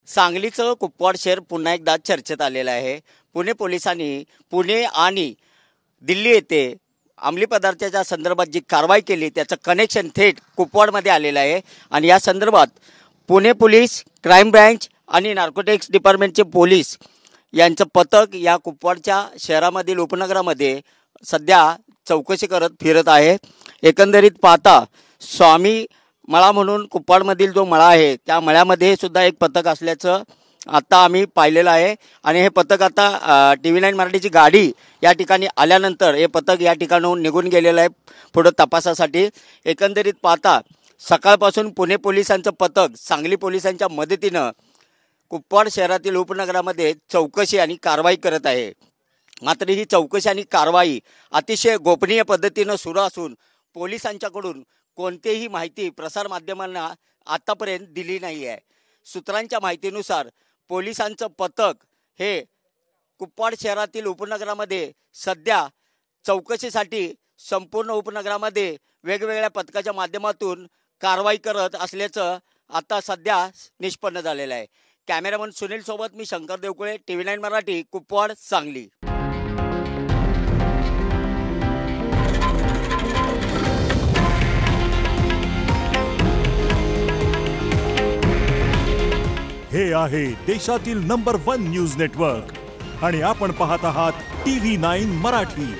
सांगलीचं कुपवाड शहर पुन्हा एकदा चर्चेत आलेलं आहे। पुणे पोलिसांनी पुणे आणि दिल्ली येथे अंमली पदार्थाच्या संदर्भात जी कारवाई केली त्याचं कनेक्शन थेट कुपवाडमध्ये आलेलं आहे। आणि या संदर्भात पुणे पोलीस, क्राइम ब्रांच आणि नार्कोटिक्स डिपार्टमेंटचे पोलीस यांचं पथक या कुपवाडच्या शहरामधील उपनगरामध्ये सध्या चौकशी करत फिरत आहे। एकंदरीत पाहता स्वामी मळा म्हणून कुपवाडमधील जो मळा आहे त्या मळ्यामध्ये सुद्धा एक पथक असल्याचं आता आम्ही पाहिलेलं आहे। आणि हे पथक आता TV9 मराठीची गाडी या ठिकाणी आल्यानंतर हे पथक या ठिकाणाहून निघून गेलेलं आहे पुढे तपासासाठी। एकंदरीत पाहता सकाळपासून पुणे पोलिसांचं पथक सांगली पोलिसांच्या मदतीनं कुपवाड शहरातील उपनगरामध्ये चौकशी आणि कारवाई करत आहे। मात्र ही चौकशी आणि कारवाई अतिशय गोपनीय पद्धतीनं सुरू असून पोलिसांच्याकडून कोणतीही माहिती प्रसारमाध्यमांना आतापर्यंत दिली नाही आहे। सूत्रांच्या माहितीनुसार पोलिसांचं पथक हे कुपवाड शहरातील उपनगरामध्ये सध्या चौकशीसाठी संपूर्ण उपनगरामध्ये वेगवेगळ्या पथकाच्या माध्यमातून कारवाई करत असल्याचं आता सध्या निष्पन्न झालेलं आहे। कॅमेरामन सुनील सोबत मी शंकर देवकुळे, TV9 मराठी, कुपवाड, सांगली। हे आहे देशातील नंबर 1 न्यूज नेटवर्क आणि आपण पाहत आहात TV9 मराठी।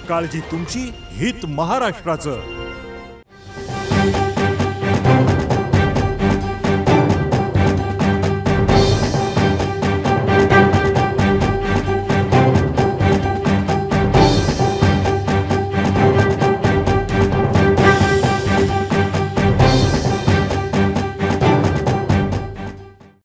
काळजी तुमची, हित महाराष्ट्राचं।